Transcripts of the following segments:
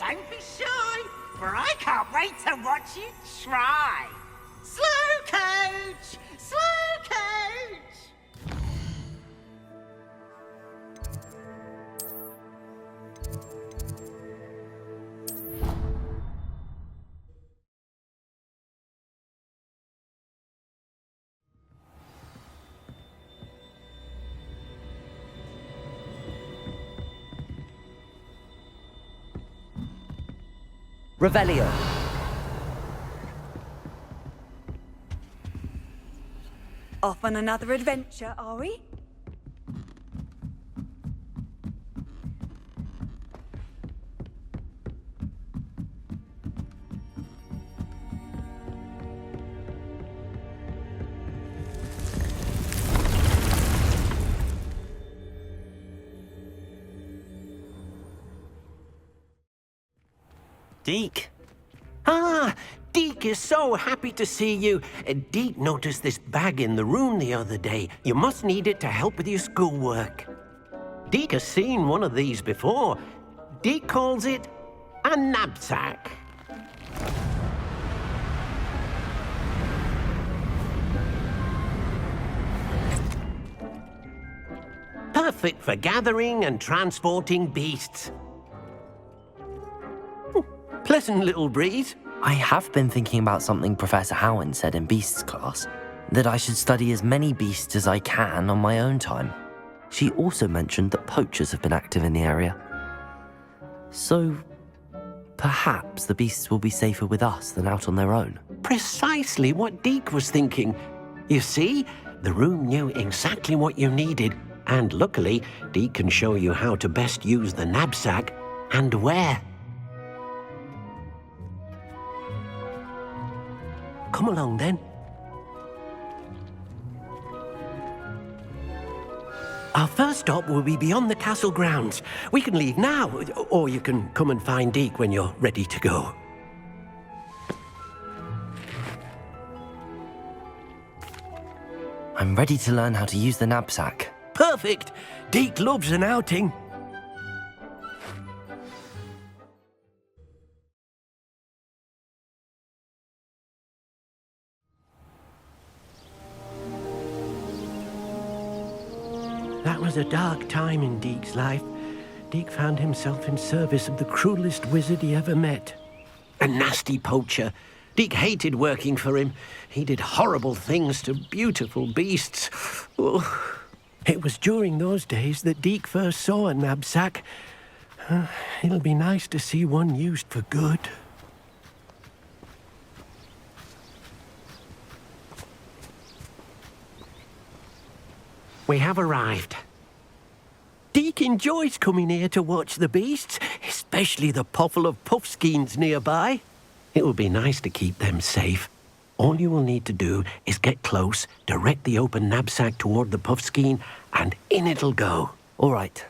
Don't be shy, for I can't wait to watch you try. Slow coach! Slow coach! Revelio. Off on another adventure, are we? Deke? Ah, Deke is so happy to see you. Deke noticed this bag in the room the other day. You must need it to help with your schoolwork. Deke has seen one of these before. Deke calls it a knapsack. Perfect for gathering and transporting beasts. Pleasant little breeze. I have been thinking about something Professor Howard said in Beasts class, that I should study as many beasts as I can on my own time. She also mentioned that poachers have been active in the area. So, perhaps the beasts will be safer with us than out on their own. Precisely what Deke was thinking. You see, the room knew exactly what you needed, and luckily, Deke can show you how to best use the knapsack and where. Come along, then. Our first stop will be beyond the castle grounds. We can leave now, or you can come and find Deke when you're ready to go. I'm ready to learn how to use the knapsack. Perfect! Deke loves an outing. That was a dark time in Deke's life. Deke found himself in service of the cruelest wizard he ever met. A nasty poacher. Deke hated working for him. He did horrible things to beautiful beasts. Oh. It was during those days that Deke first saw a knapsack. It'll be nice to see one used for good. We have arrived. Deke enjoys coming here to watch the beasts, especially the potful of puffskeins nearby. It will be nice to keep them safe. All you will need to do is get close, direct the open knapsack toward the puffskein, and in it'll go. All right.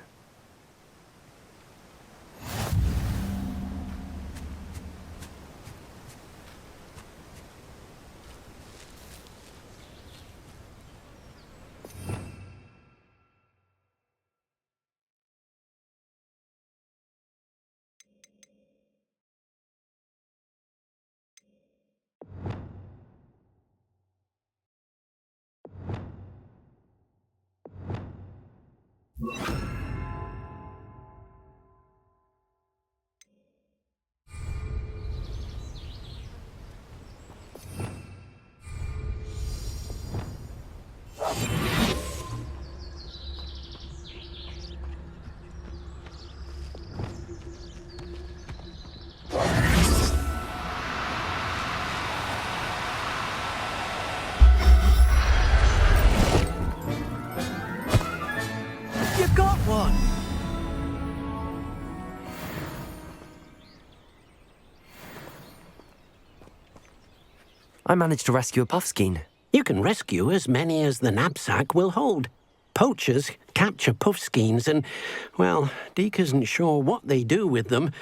You got one! I managed to rescue a puffskein. You can rescue as many as the knapsack will hold. Poachers capture puffskeins and, well, Deke isn't sure what they do with them.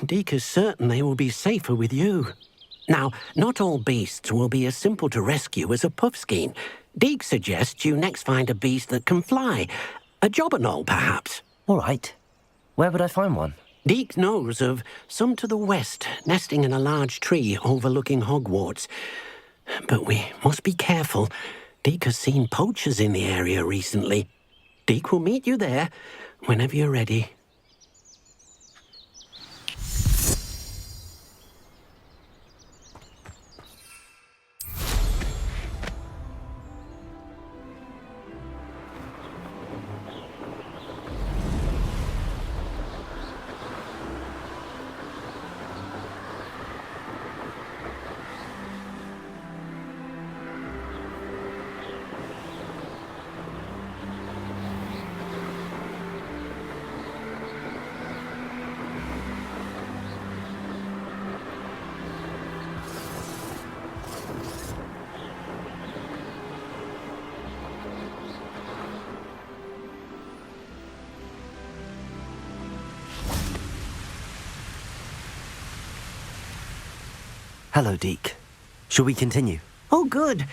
Deke is certain they will be safer with you. Now, not all beasts will be as simple to rescue as a puffskein. Deke suggests you next find a beast that can fly. A jobberknoll, perhaps. All right. Where would I find one? Deke knows of some to the west, nesting in a large tree overlooking Hogwarts. But we must be careful. Deke has seen poachers in the area recently. Deke will meet you there whenever you're ready. Hello, Deke. Shall we continue? Oh, good.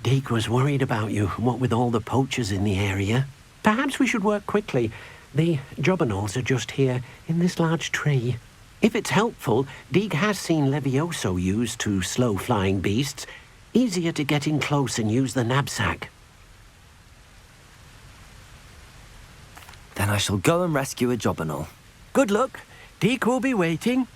Deke was worried about you, what with all the poachers in the area. Perhaps we should work quickly. The jobberknolls are just here, in this large tree. If it's helpful, Deke has seen Levioso used to slow flying beasts. Easier to get in close and use the knapsack. Then I shall go and rescue a jobberknoll. Good luck. Deke will be waiting.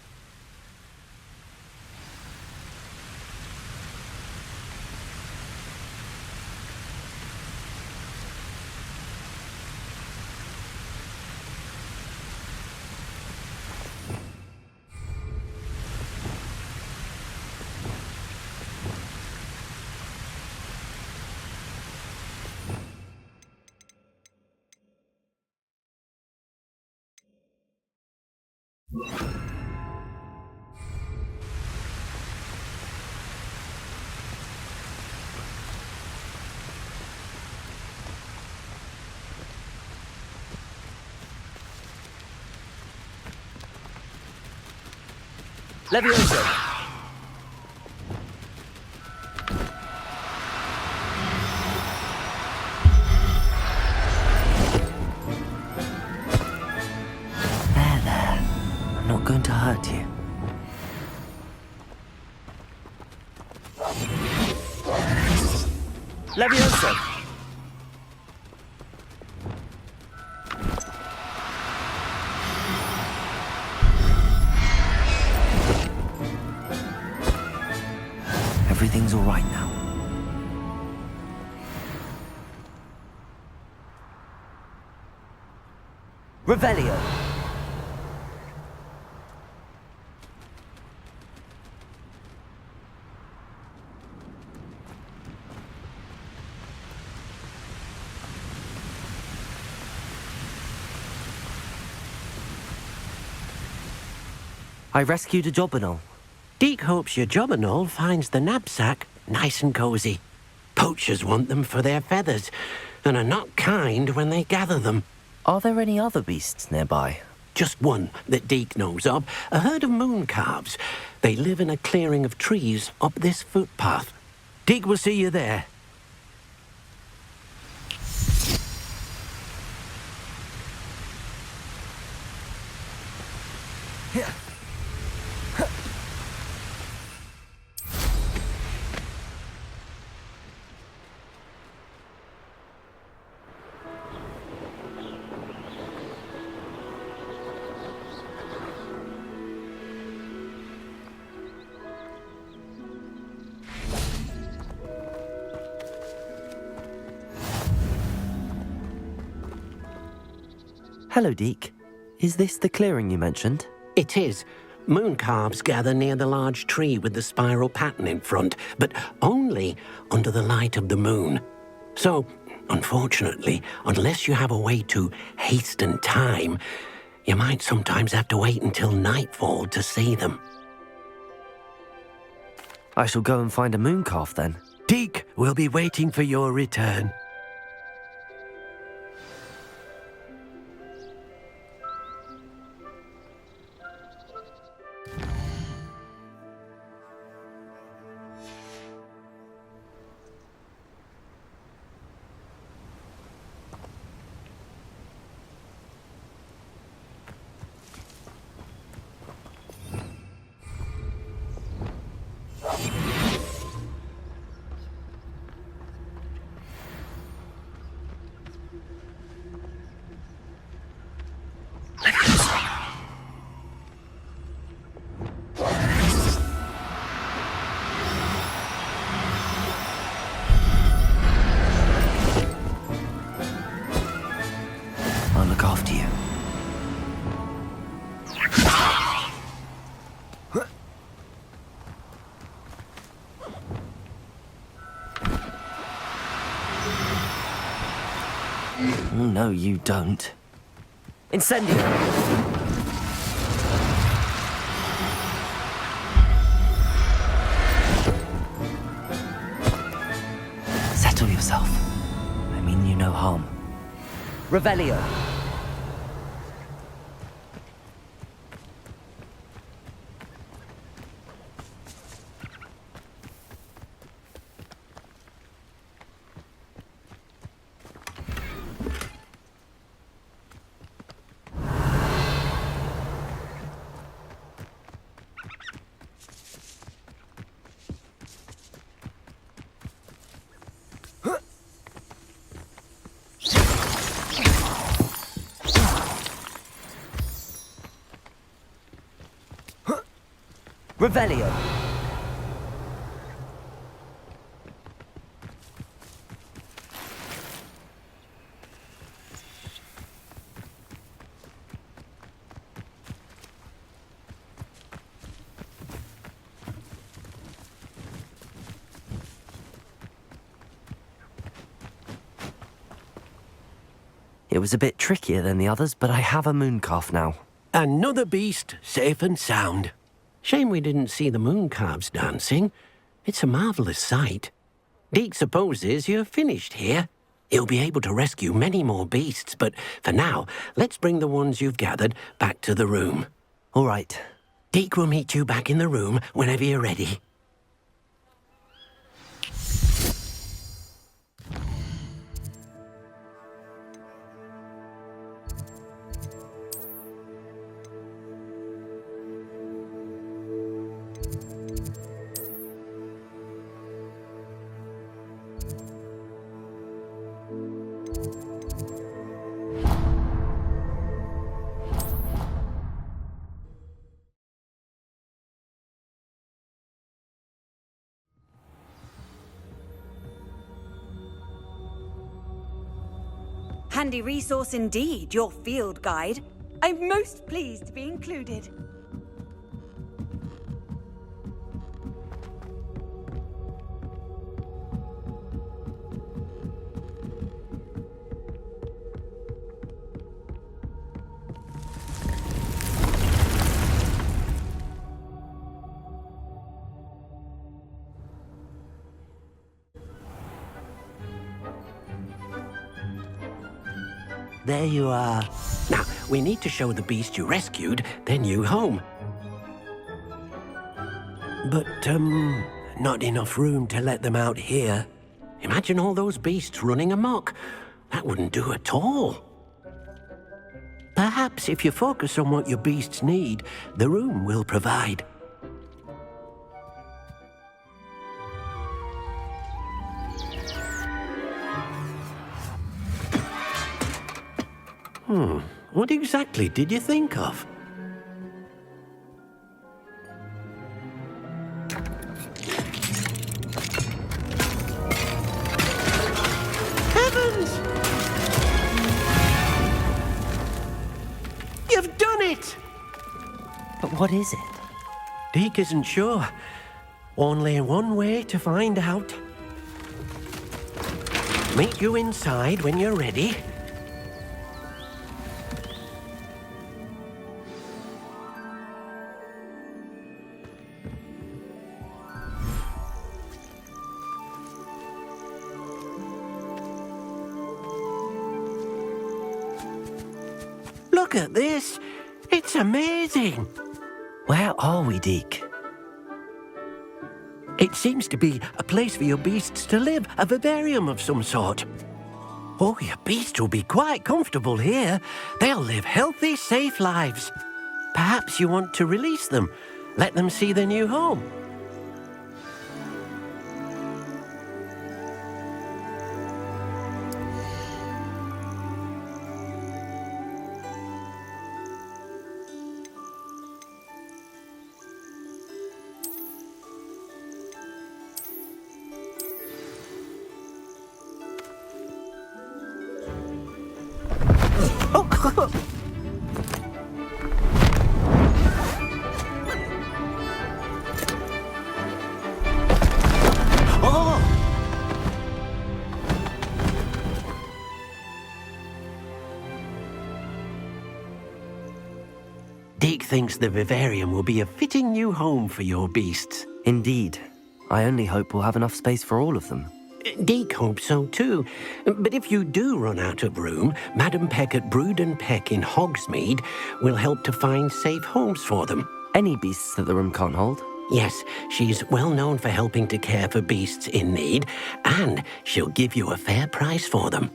Levioso! There. I'm not going to hurt you. Levioso! Everything's all right now. Revelio! I rescued a jobberknoll. Deke hopes your jobberknoll finds the knapsack nice and cozy. Poachers want them for their feathers, and are not kind when they gather them. Are there any other beasts nearby? Just one that Deke knows of, a herd of moon calves. They live in a clearing of trees up this footpath. Deke will see you there. Hello, Deke. Is this the clearing you mentioned? It is. Moon calves gather near the large tree with the spiral pattern in front, but only under the light of the moon. So, unfortunately, unless you have a way to hasten time, you might sometimes have to wait until nightfall to see them. I shall go and find a moon calf then. Deke will be waiting for your return. no, you don't. Incendio! Settle yourself. I mean you no harm. Revelio! Revelio. It was a bit trickier than the others, but I have a mooncalf now. Another beast, safe and sound. Shame we didn't see the mooncalves dancing. It's a marvellous sight. Deek supposes you're finished here. He'll be able to rescue many more beasts, but for now, let's bring the ones you've gathered back to the room. All right. Deek will meet you back in the room whenever you're ready. Handy resource indeed, your field guide. I'm most pleased to be included. There you are. Now, we need to show the beast you rescued their new home. But, not enough room to let them out here. Imagine all those beasts running amok. That wouldn't do at all. Perhaps if you focus on what your beasts need, the room will provide. What exactly did you think of? Heavens! You've done it! But what is it? Deek isn't sure. Only one way to find out. Meet you inside when you're ready. Look at this. It's amazing. Where are we, Deek? It seems to be a place for your beasts to live, a vivarium of some sort. Oh, your beasts will be quite comfortable here. They'll live healthy, safe lives. Perhaps you want to release them, let them see their new home. thinks the vivarium will be a fitting new home for your beasts. Indeed. I only hope we'll have enough space for all of them. Deek hopes so too. But if you do run out of room, Madam Peck at Brood and Peck in Hogsmeade will help to find safe homes for them. Any beasts that the room can't hold? Yes, she's well known for helping to care for beasts in need, and she'll give you a fair price for them.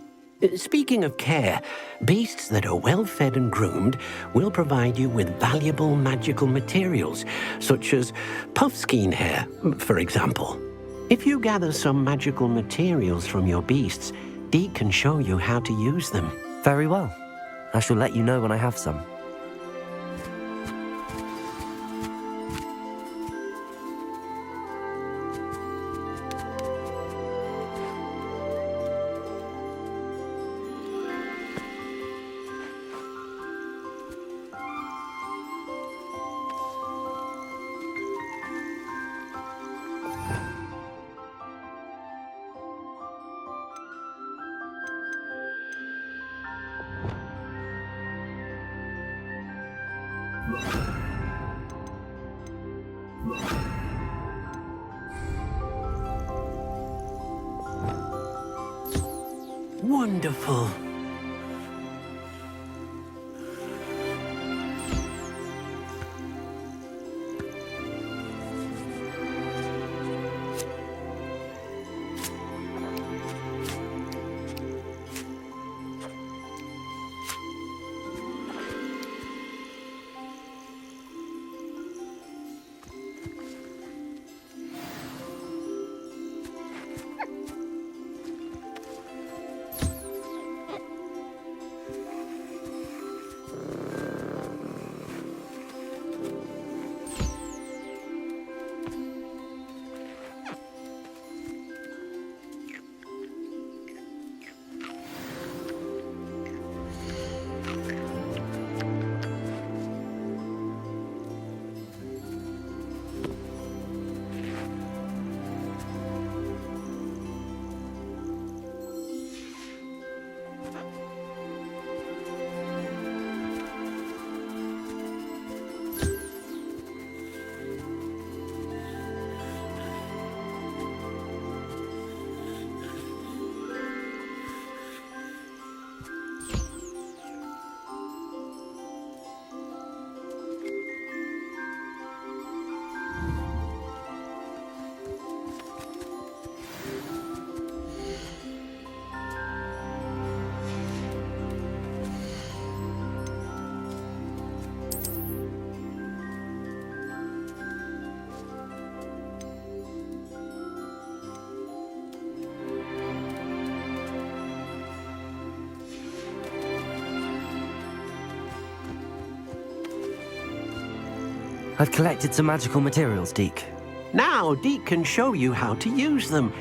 Speaking of care, beasts that are well fed and groomed will provide you with valuable magical materials, such as puffskein hair, for example. If you gather some magical materials from your beasts, Dee can show you how to use them. Very well. I shall let you know when I have some. Wonderful. I've collected some magical materials, Deke. Now Deke can show you how to use them.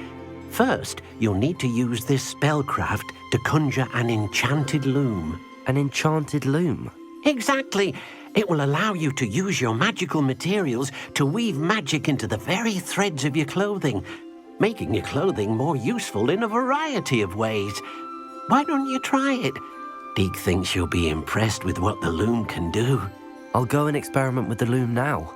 First, you'll need to use this spellcraft to conjure an enchanted loom. An enchanted loom? Exactly. It will allow you to use your magical materials to weave magic into the very threads of your clothing, making your clothing more useful in a variety of ways. Why don't you try it? Deke thinks you'll be impressed with what the loom can do. I'll go and experiment with the loom now.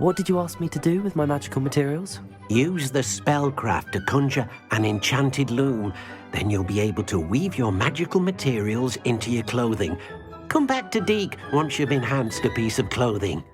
What did you ask me to do with my magical materials? Use the spellcraft to conjure an enchanted loom. Then you'll be able to weave your magical materials into your clothing. Come back to Deek once you've enhanced a piece of clothing.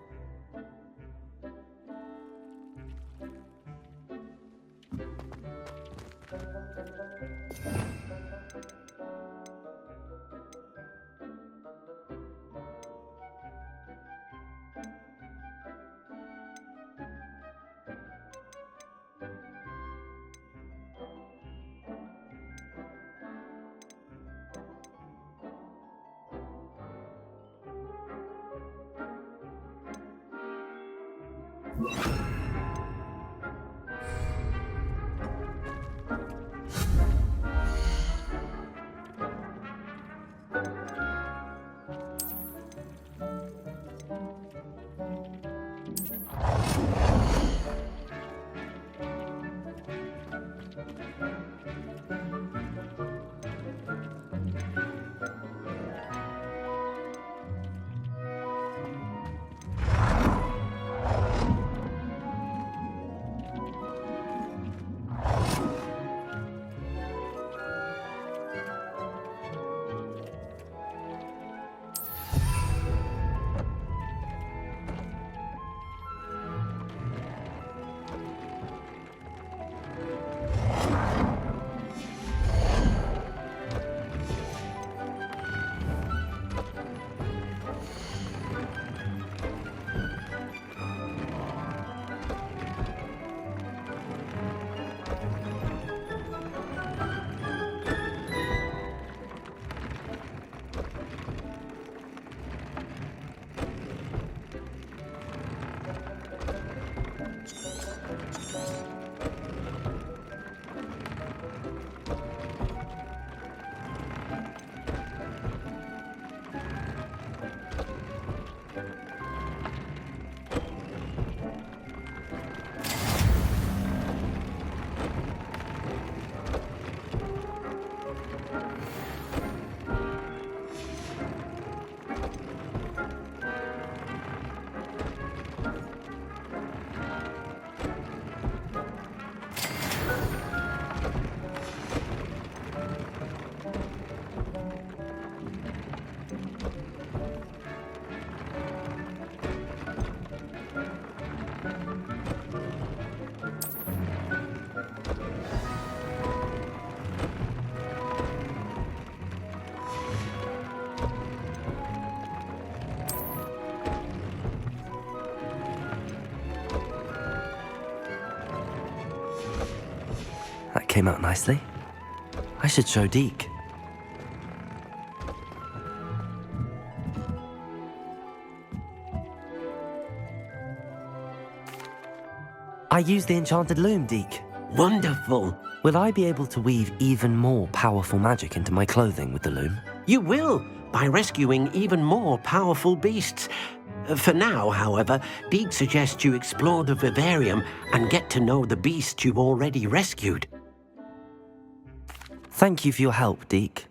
That came out nicely. I should show Deek. I used the enchanted loom, Deek. Wonderful. Will I be able to weave even more powerful magic into my clothing with the loom? You will, by rescuing even more powerful beasts. For now, however, Deek suggests you explore the vivarium and get to know the beasts you've already rescued. Thank you for your help, Deek.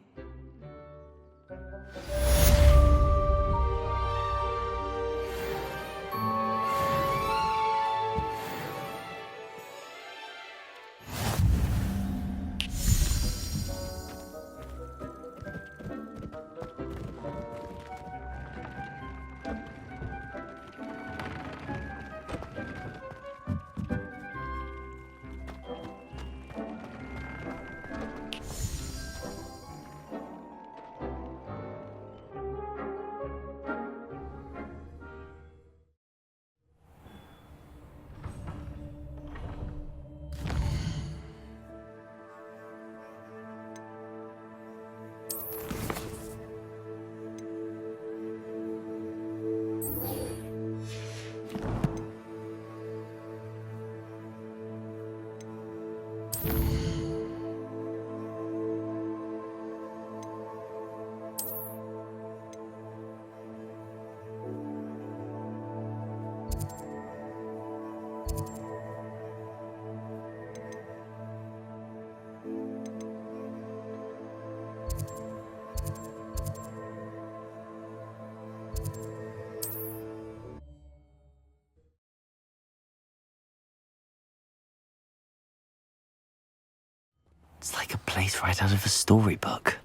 It's like a place right out of a storybook.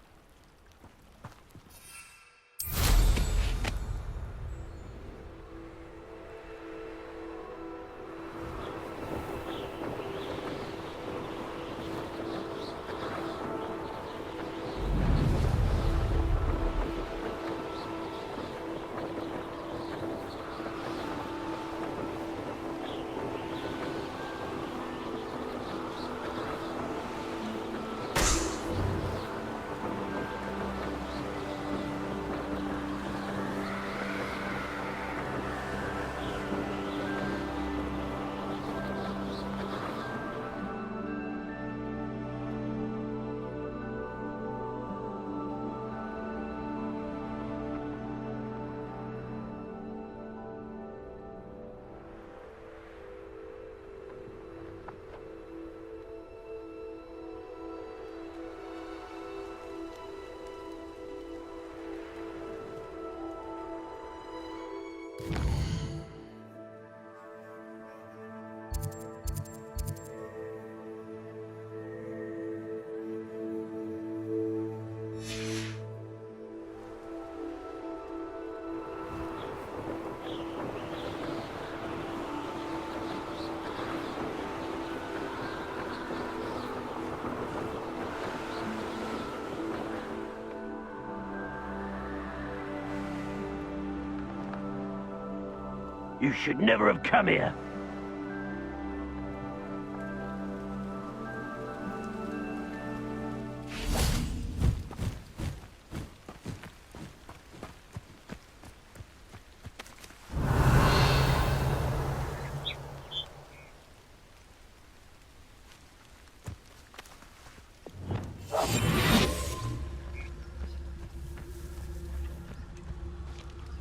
You should never have come here.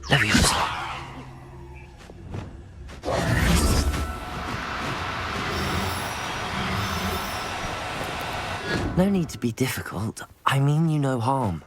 Leviosa. No need to be difficult. I mean you no harm.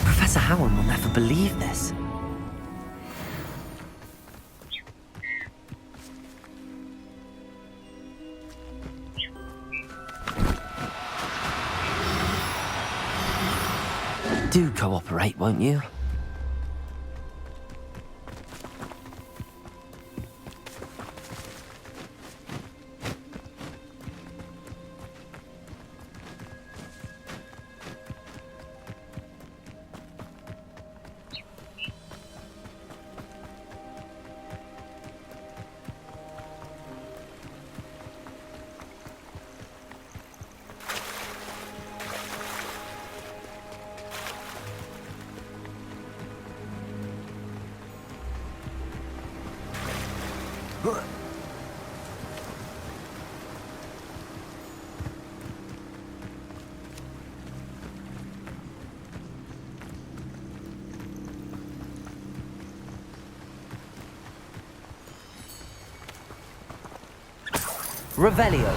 Professor Howard will never believe this. Do cooperate, won't you? Revelio.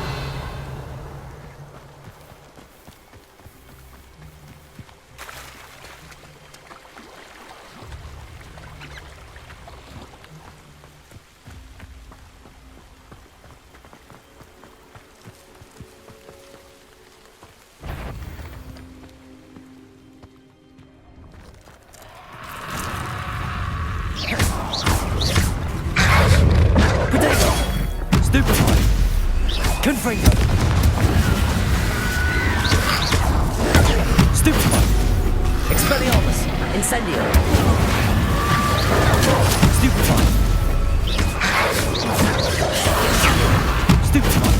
Stupefy. Confringo. Stupefy. Expelliarmus. Incendio. Stupefy. Stupefy.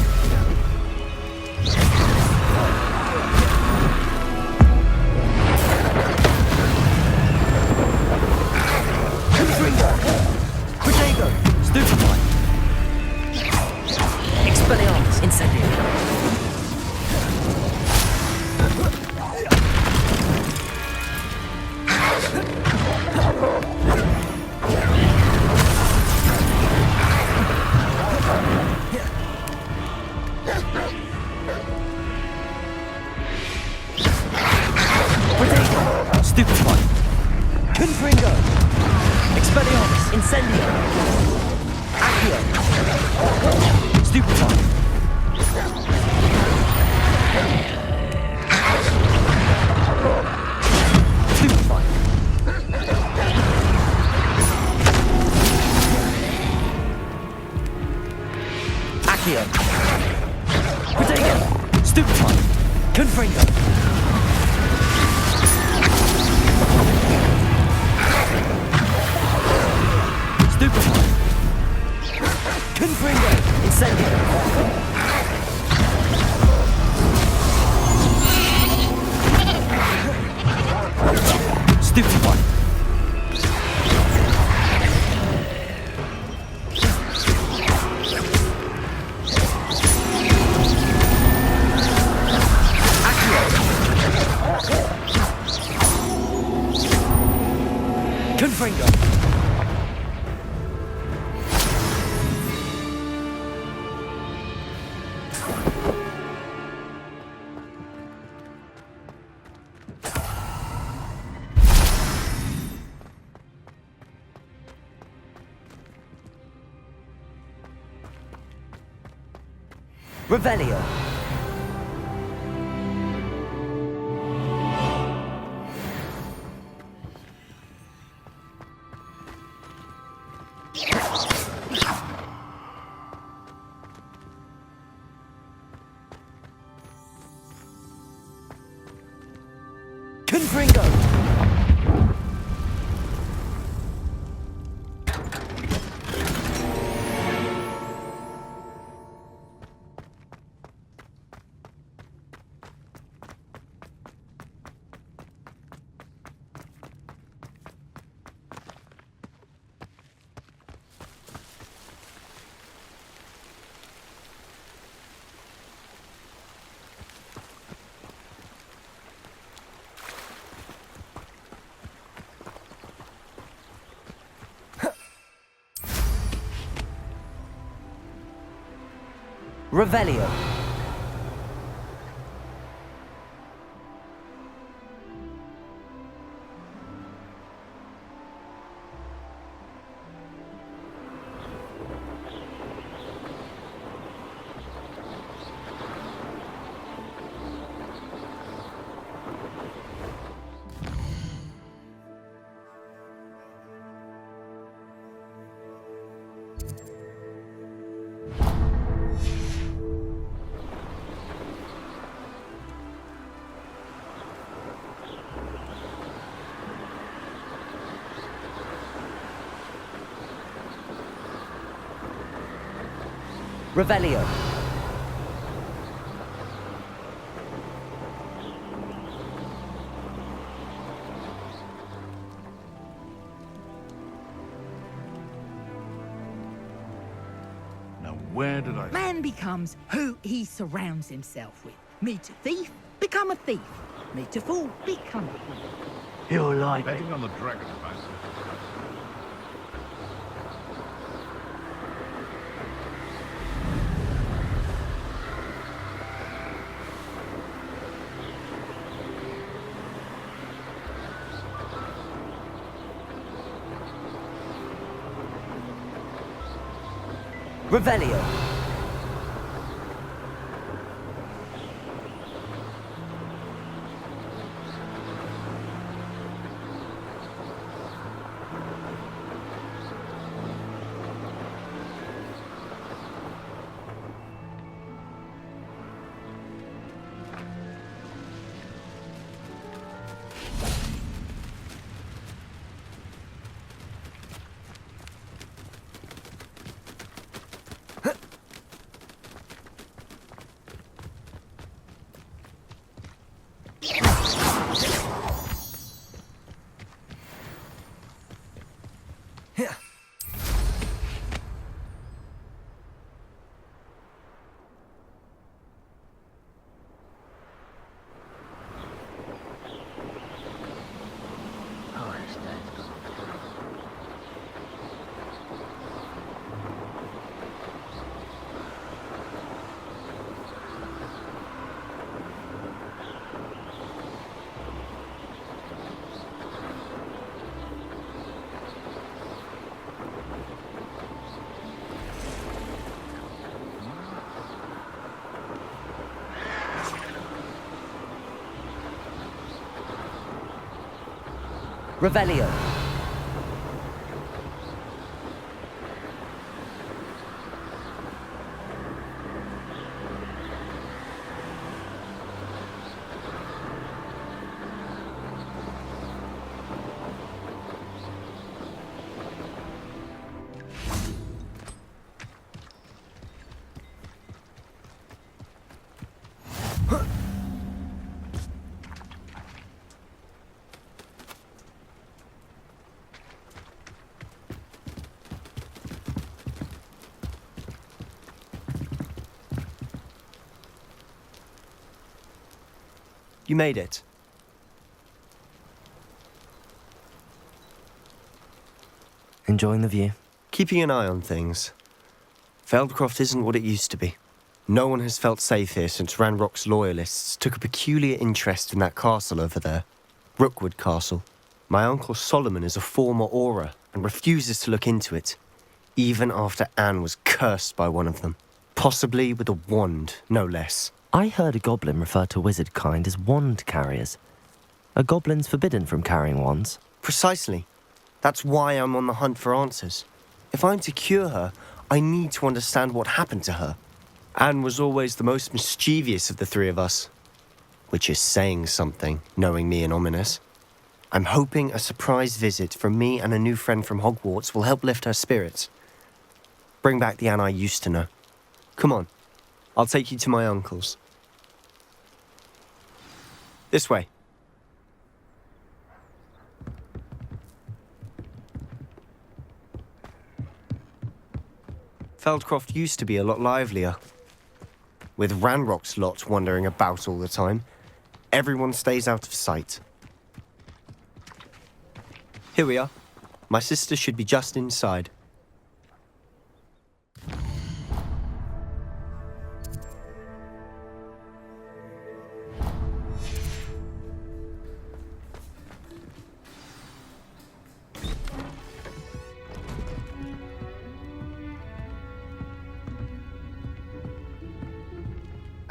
Expelliarmus! Incendio! Accio! Stupefy! Stupefy! Accio! Protego! Stupefy! Confringo! Stupefy! Confringo! Incendio! Stupefy! Confringo! Revelio! Confringo! Revelio. Revelio. Now where did I... Man becomes who he surrounds himself with. Meet a thief, become a thief. Meet a fool, become a fool. You're like it. Betting on the dragon advice. Revelio. Revelio. You made it. Enjoying the view? Keeping an eye on things. Feldcroft isn't what it used to be. No one has felt safe here since Ranrock's loyalists took a peculiar interest in that castle over there. Rookwood Castle. My uncle Solomon is a former Auror and refuses to look into it, even after Anne was cursed by one of them. Possibly with a wand, no less. I heard a goblin refer to wizard kind as wand carriers. Are goblins forbidden from carrying wands? Precisely. That's why I'm on the hunt for answers. If I'm to cure her, I need to understand what happened to her. Anne was always the most mischievous of the three of us. Which is saying something, knowing me and Ominous. I'm hoping a surprise visit from me and a new friend from Hogwarts will help lift her spirits. Bring back the Anne I used to know. Come on, I'll take you to my uncle's. This way. Feldcroft used to be a lot livelier. With Ranrock's lot wandering about all the time, everyone stays out of sight. Here we are. My sister should be just inside.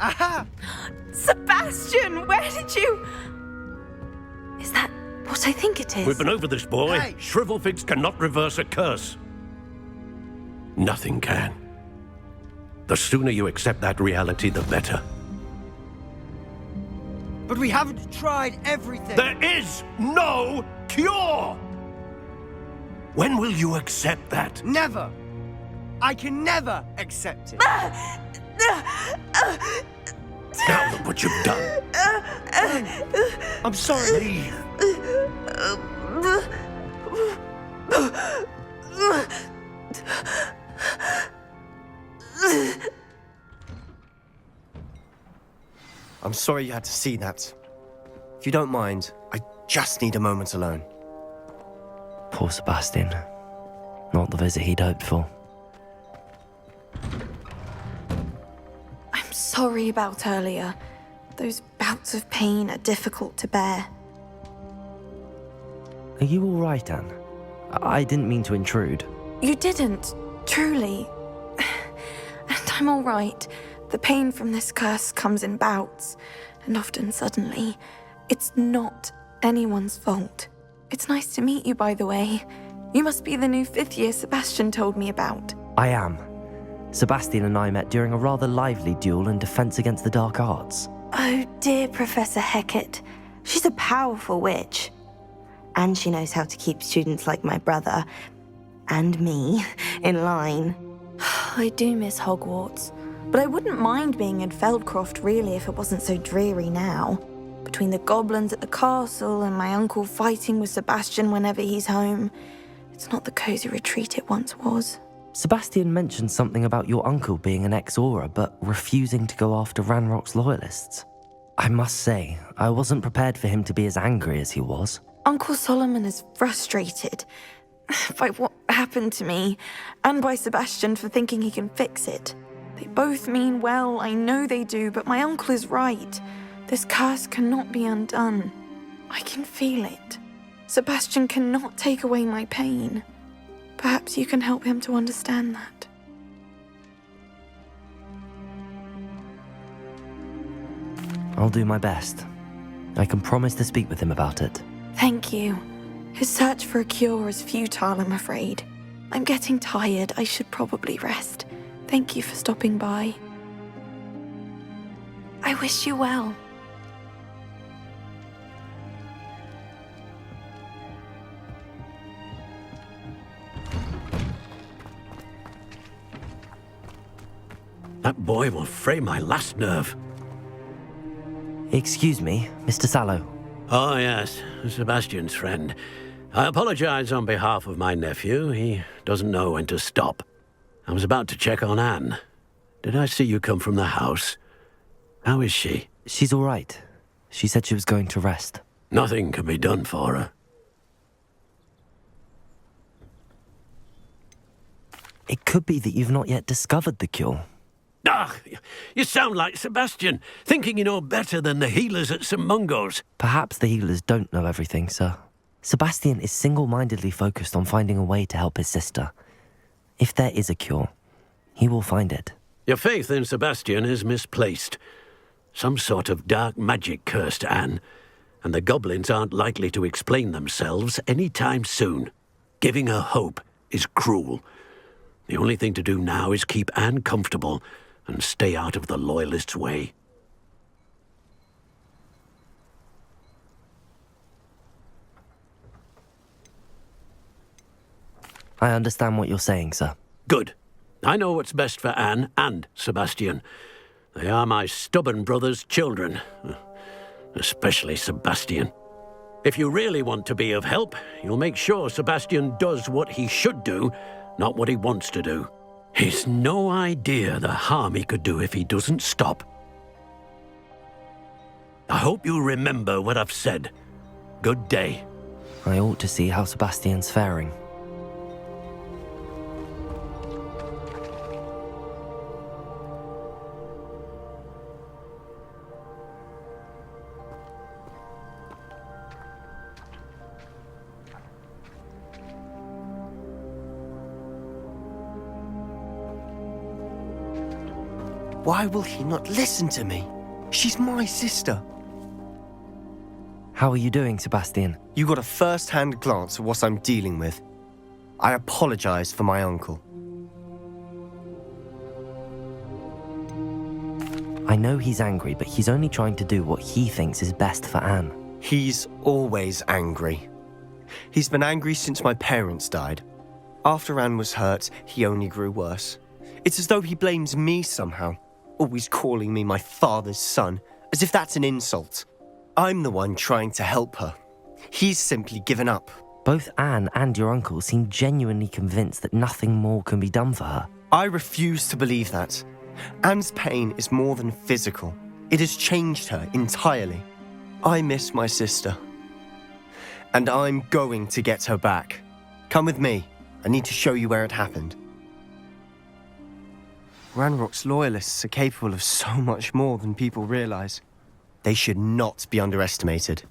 Aha! Sebastian, where did you... Is that what I think it is? We've been over this, boy. Hey. Shrivelfigs cannot reverse a curse. Nothing can. The sooner you accept that reality, the better. But we haven't tried everything. There is no cure! When will you accept that? Never. I can never accept it. Now look what you've done. I'm sorry. Leave. I'm sorry you had to see that. If you don't mind, I just need a moment alone. Poor Sebastian. Not the visit he'd hoped for. I'm sorry about earlier. Those bouts of pain are difficult to bear. Are you all right, Anne? I didn't mean to intrude. You didn't, truly. And I'm all right. The pain from this curse comes in bouts, and often suddenly. It's not anyone's fault. It's nice to meet you, by the way. You must be the new 5th year Sebastian told me about. I am. Sebastian and I met during a rather lively duel in defense against the dark arts. Oh, dear Professor Hecat. She's a powerful witch. And she knows how to keep students like my brother, and me, in line. I do miss Hogwarts, but I wouldn't mind being in Feldcroft really if it wasn't so dreary now. Between the goblins at the castle and my uncle fighting with Sebastian whenever he's home, it's not the cozy retreat it once was. Sebastian mentioned something about your uncle being an ex-Auror, but refusing to go after Ranrock's loyalists. I must say, I wasn't prepared for him to be as angry as he was. Uncle Solomon is frustrated by what happened to me, and by Sebastian for thinking he can fix it. They both mean well, I know they do, but my uncle is right. This curse cannot be undone. I can feel it. Sebastian cannot take away my pain. Perhaps you can help him to understand that. I'll do my best. I can promise to speak with him about it. Thank you. His search for a cure is futile, I'm afraid. I'm getting tired. I should probably rest. Thank you for stopping by. I wish you well. That boy will fray my last nerve. Excuse me, Mr. Sallow. Oh, yes, Sebastian's friend. I apologize on behalf of my nephew. He doesn't know when to stop. I was about to check on Anne. Did I see you come from the house? How is she? She's all right. She said she was going to rest. Nothing can be done for her. It could be that you've not yet discovered the cure. Ah, you sound like Sebastian, thinking you know better than the healers at St. Mungo's. Perhaps the healers don't know everything, sir. Sebastian is single-mindedly focused on finding a way to help his sister. If there is a cure, he will find it. Your faith in Sebastian is misplaced. Some sort of dark magic cursed Anne, and the goblins aren't likely to explain themselves any time soon. Giving her hope is cruel. The only thing to do now is keep Anne comfortable and stay out of the Loyalists' way. I understand what you're saying, sir. Good. I know what's best for Anne and Sebastian. They are my stubborn brother's children. Especially Sebastian. If you really want to be of help, you'll make sure Sebastian does what he should do, not what he wants to do. He's no idea the harm he could do if he doesn't stop. I hope you remember what I've said. Good day. I ought to see how Sebastian's faring. Why will he not listen to me? She's my sister. How are you doing, Sebastian? You got a first-hand glance at what I'm dealing with. I apologize for my uncle. I know he's angry, but he's only trying to do what he thinks is best for Anne. He's always angry. He's been angry since my parents died. After Anne was hurt, he only grew worse. It's as though he blames me somehow, always calling me my father's son, as if that's an insult. I'm the one trying to help her. He's simply given up. Both Anne and your uncle seem genuinely convinced that nothing more can be done for her. I refuse to believe that. Anne's pain is more than physical. It has changed her entirely. I miss my sister. And I'm going to get her back. Come with me. I need to show you where it happened. Ranrock's loyalists are capable of so much more than people realize. They should not be underestimated.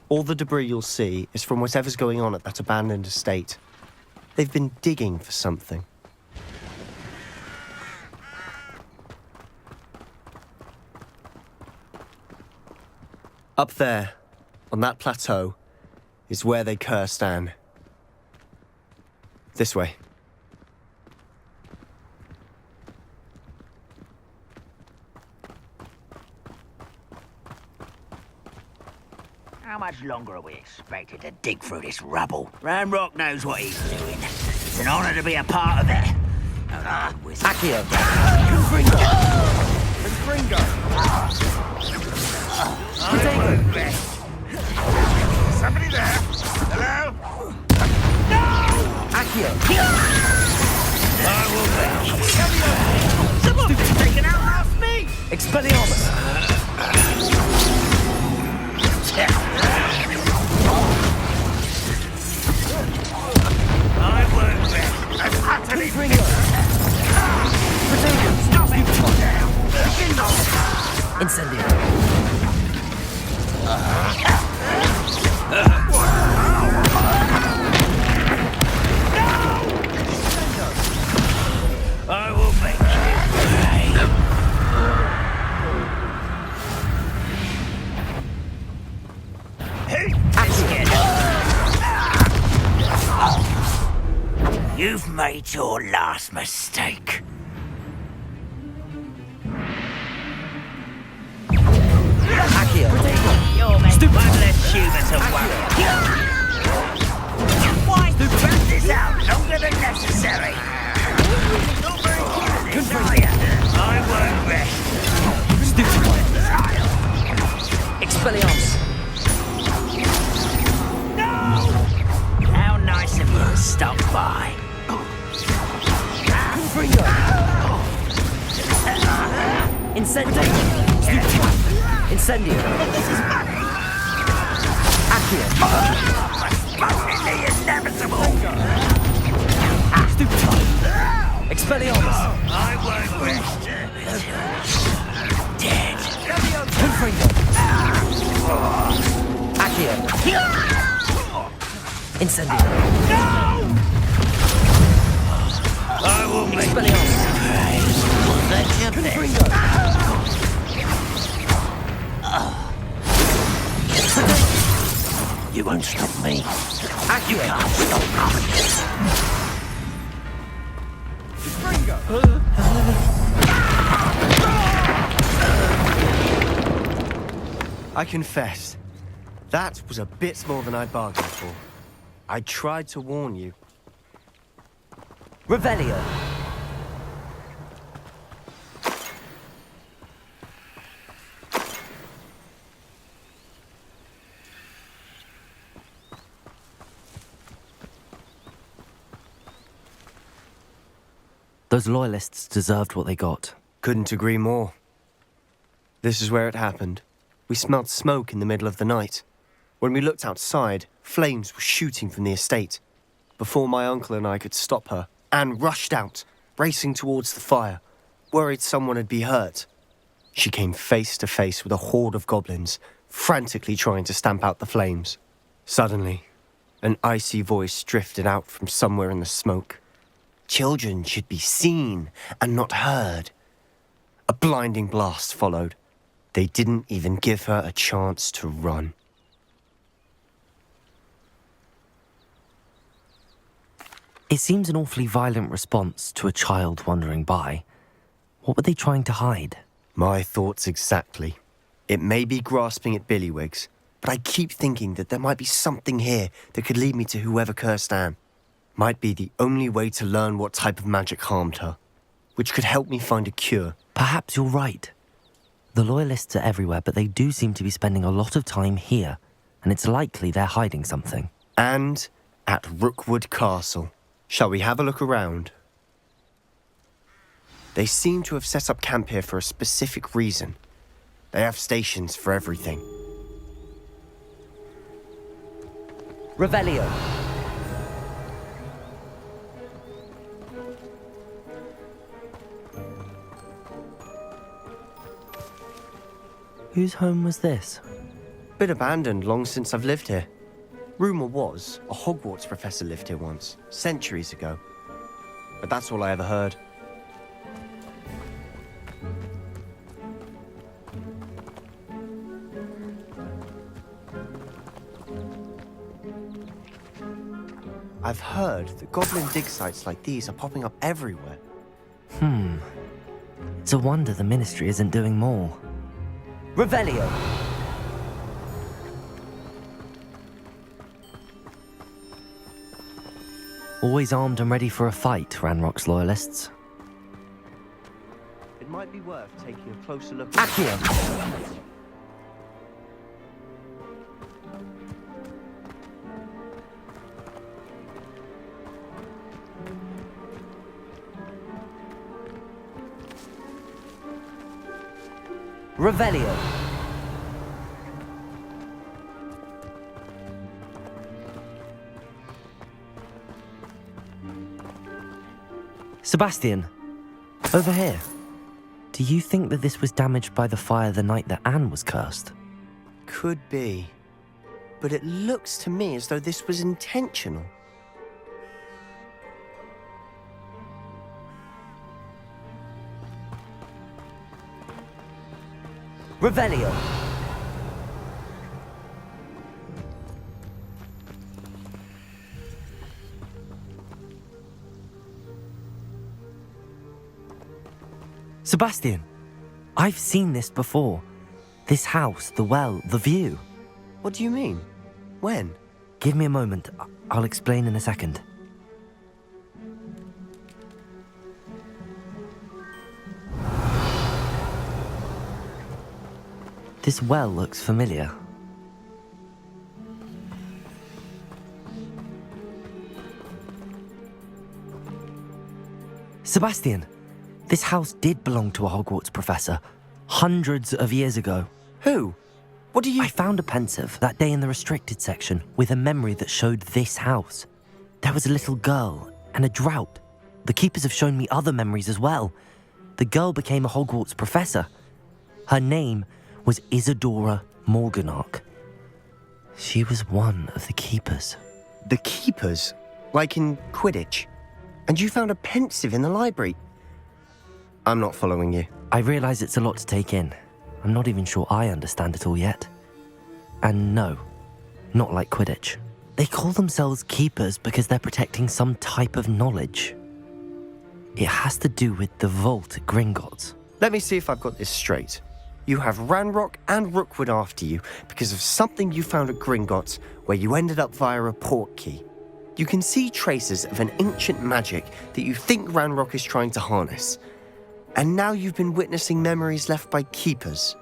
All the debris you'll see is from whatever's going on at that abandoned estate. They've been digging for something. Up there, on that plateau, is where they cursed Anne. This way. How much longer are we expected to dig through this rubble? Ranrock knows what he's doing. It's an honor to be a part of it. Accio! Confringo! Somebody there? Hello? Accio! I will make. Someone's taken out last me! Expelliarmus! I won't bet. That's utterly Stop it! Down! Incendio! I will make it. You've made your last mistake. Accio! You're meant one less human to worry. Why drag this out longer than necessary? Not very good at this, are you? I won't rest. Expelliarmus! No! How nice of you to stop by. Confringo! Incendio! Incendio! Accio! Only inevitable. Expelliarmus! I won't rest. Dead. Confringo! Accio! Incendio! I will make Expelliarmus! Confringo! You won't stop me. Accio! You can't stop us. I confess, that was a bit more than I bargained for. I tried to warn you. Revelio! Those loyalists deserved what they got. Couldn't agree more. This is where it happened. We smelled smoke in the middle of the night. When we looked outside, flames were shooting from the estate. Before my uncle and I could stop her, Anne rushed out, racing towards the fire, worried someone had been hurt. She came face to face with a horde of goblins, frantically trying to stamp out the flames. Suddenly, an icy voice drifted out from somewhere in the smoke. Children should be seen and not heard. A blinding blast followed. They didn't even give her a chance to run. It seems an awfully violent response to a child wandering by. What were they trying to hide? My thoughts exactly. It may be grasping at billywhigs, but I keep thinking that there might be something here that could lead me to whoever cursed Anne. Might be the only way to learn what type of magic harmed her, which could help me find a cure. Perhaps you're right. The loyalists are everywhere, but they do seem to be spending a lot of time here, and it's likely they're hiding something. And at Rookwood Castle. Shall we have a look around? They seem to have set up camp here for a specific reason. They have stations for everything. Revelio! Whose home was this? Been abandoned long since I've lived here. Rumour was a Hogwarts professor lived here once, centuries ago. But that's all I ever heard. I've heard that goblin dig sites like these are popping up everywhere. It's a wonder the Ministry isn't doing more. Revelio! Always armed and ready for a fight, Ranrock's loyalists. It might be worth taking a closer look. Accio! Revelio! Sebastian, over here. Do you think that this was damaged by the fire the night that Anne was cursed? Could be. But it looks to me as though this was intentional. Revelio! Sebastian, I've seen this before. This house, the well, the view. What do you mean? When? Give me a moment. I'll explain in a second. This well looks familiar. Sebastian, this house did belong to a Hogwarts professor hundreds of years ago. Who? What do you... I found a pensive that day in the restricted section with a memory that showed this house. There was a little girl and a drought. The keepers have shown me other memories as well. The girl became a Hogwarts professor. Her name was Isadora Morganach. She was one of the keepers. The keepers? Like in Quidditch? And you found a pensive in the library? I'm not following you. I realize it's a lot to take in. I'm not even sure I understand it all yet. And no, not like Quidditch. They call themselves keepers because they're protecting some type of knowledge. It has to do with the vault at Gringotts. Let me see if I've got this straight. You have Ranrock and Rookwood after you because of something you found at Gringotts where you ended up via a portkey. You can see traces of an ancient magic that you think Ranrock is trying to harness. And now you've been witnessing memories left by keepers.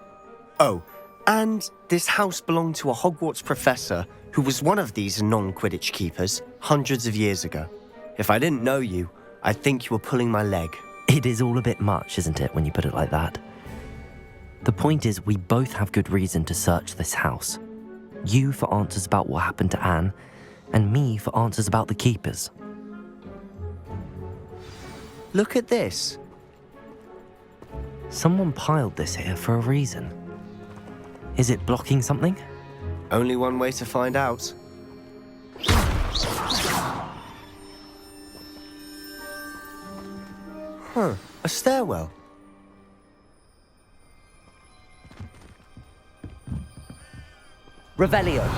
Oh, and this house belonged to a Hogwarts professor who was one of these non-Quidditch keepers hundreds of years ago. If I didn't know you, I'd think you were pulling my leg. It is all a bit much, isn't it, when you put it like that? The point is, we both have good reason to search this house. You for answers about what happened to Anne, and me for answers about the keepers. Look at this. Someone piled this here for a reason. Is it blocking something? Only one way to find out. Huh, a stairwell. Revelio.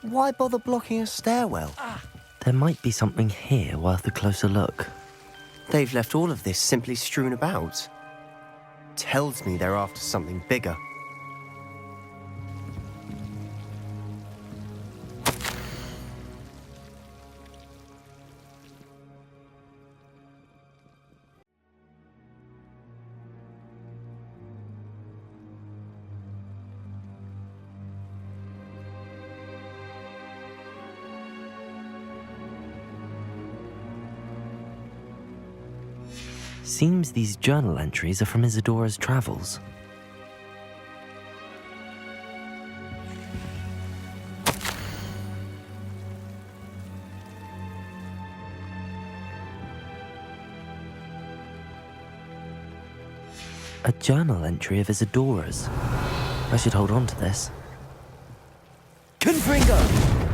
Why bother blocking a stairwell? There might be something here worth a closer look. They've left all of this simply strewn about. Tells me they're after something bigger. Seems these journal entries are from Isadora's travels. A journal entry of Isadora's. I should hold on to this. Confringo!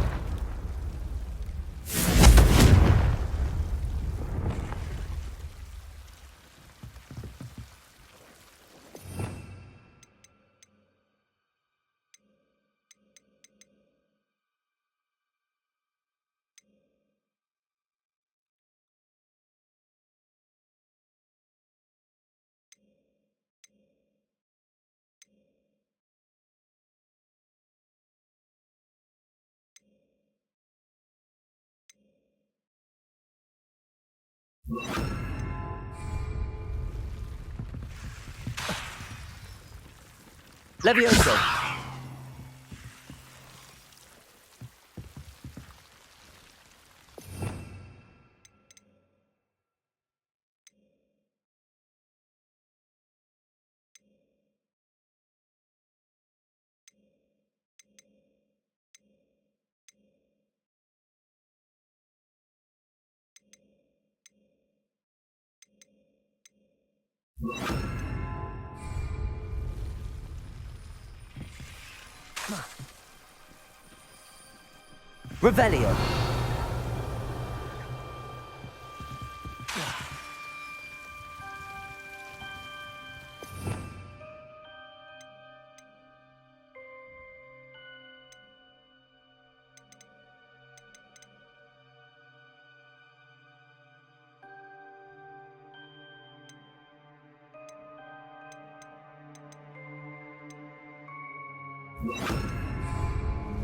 Levioso! Revelio!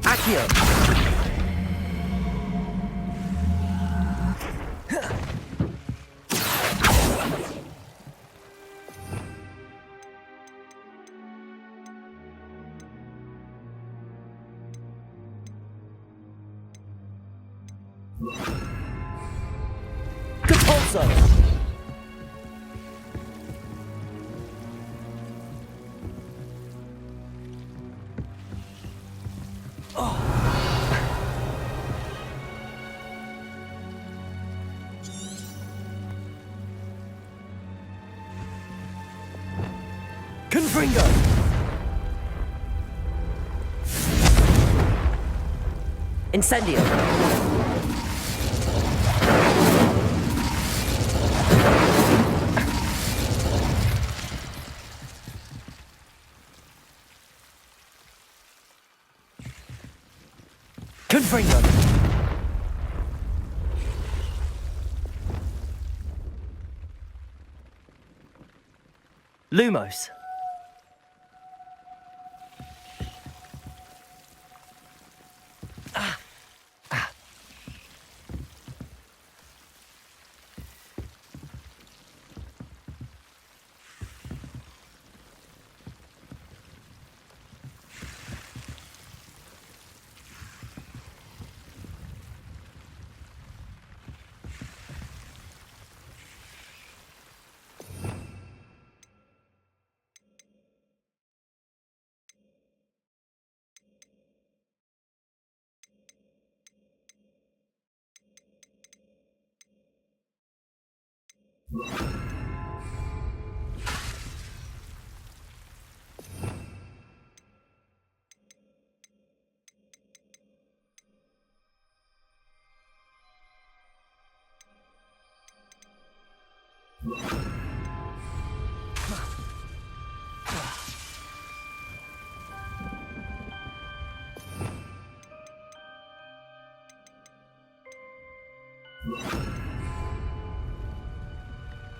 Accio! Compulso! Confringo! Incendio! Confringo! Lumos!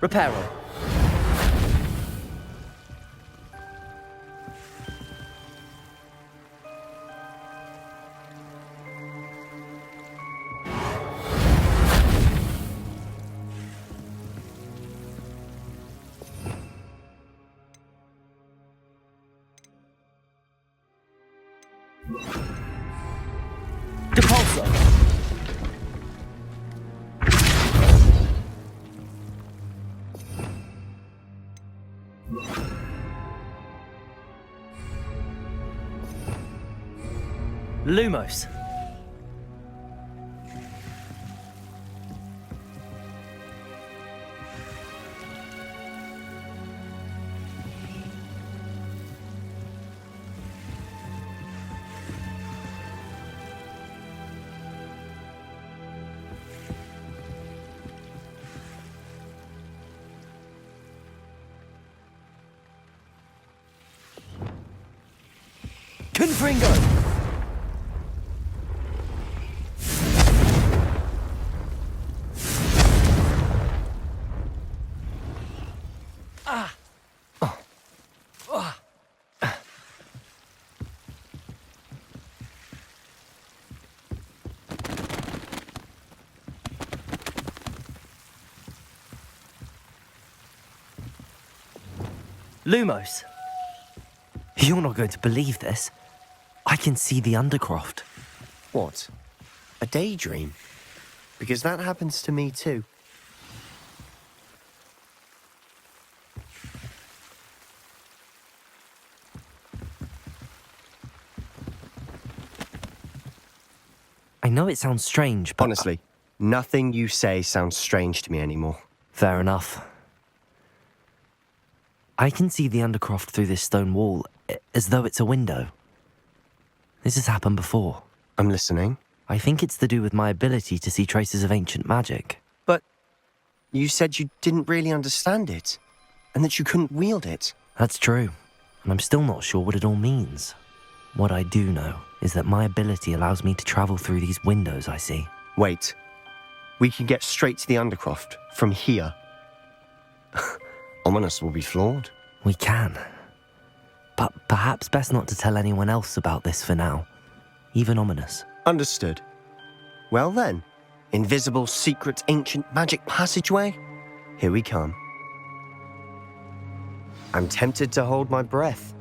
Reparo. Depulso. Lumos. Confringo! Lumos. You're not going to believe this. I can see the Undercroft. What? A daydream? Because that happens to me too. I know it sounds strange, but... Honestly, nothing you say sounds strange to me anymore. Fair enough. I can see the Undercroft through this stone wall, as though it's a window. This has happened before. I'm listening. I think it's to do with my ability to see traces of ancient magic. But you said you didn't really understand it, and that you couldn't wield it. That's true, and I'm still not sure what it all means. What I do know is that my ability allows me to travel through these windows I see. Wait. We can get straight to the Undercroft from here. Ominous will be flawed. We can. But perhaps best not to tell anyone else about this for now. Even Ominous. Understood. Well then, invisible, secret, ancient magic passageway? Here we come. I'm tempted to hold my breath.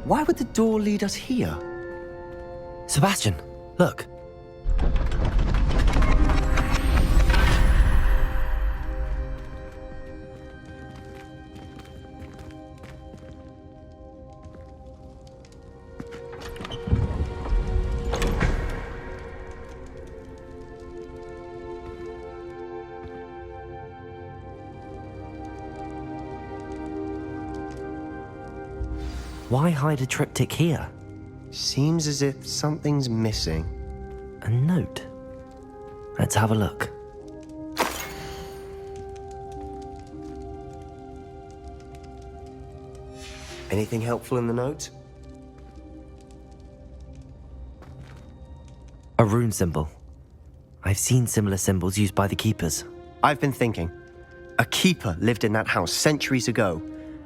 Why would the door lead us here? Sebastian, look. Why hide a triptych here? Seems as if something's missing. A note. Let's have a look. Anything helpful in the note? A rune symbol. I've seen similar symbols used by the keepers. I've been thinking. A keeper lived in that house centuries ago,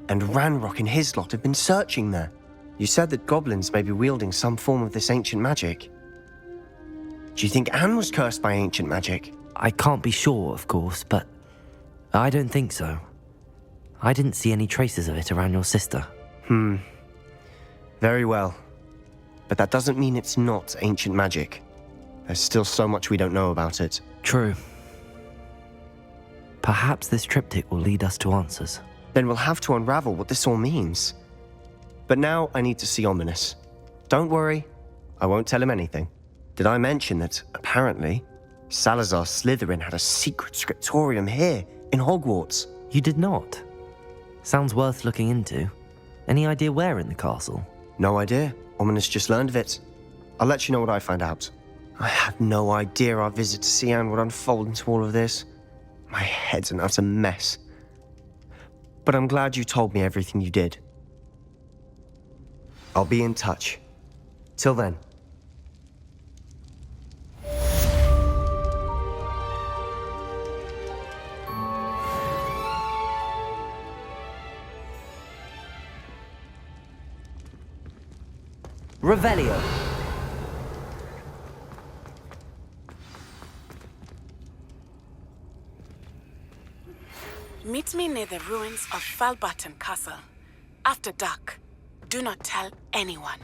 and Ranrock and his lot have been searching there. You said that goblins may be wielding some form of this ancient magic. Do you think Anne was cursed by ancient magic? I can't be sure, of course, but I don't think so. I didn't see any traces of it around your sister. Very well. But that doesn't mean it's not ancient magic. There's still so much we don't know about it. True. Perhaps this triptych will lead us to answers. Then we'll have to unravel what this all means. But now I need to see Ominous. Don't worry, I won't tell him anything. Did I mention that, apparently, Salazar Slytherin had a secret scriptorium here in Hogwarts? You did not. Sounds worth looking into. Any idea where in the castle? No idea. Ominous just learned of it. I'll let you know what I find out. I had no idea our visit to Sian would unfold into all of this. My head's an utter mess. But I'm glad you told me everything you did. I'll be in touch. Till then. Revelio. Meet me near the ruins of Falbarton Castle. After dark. Do not tell anyone.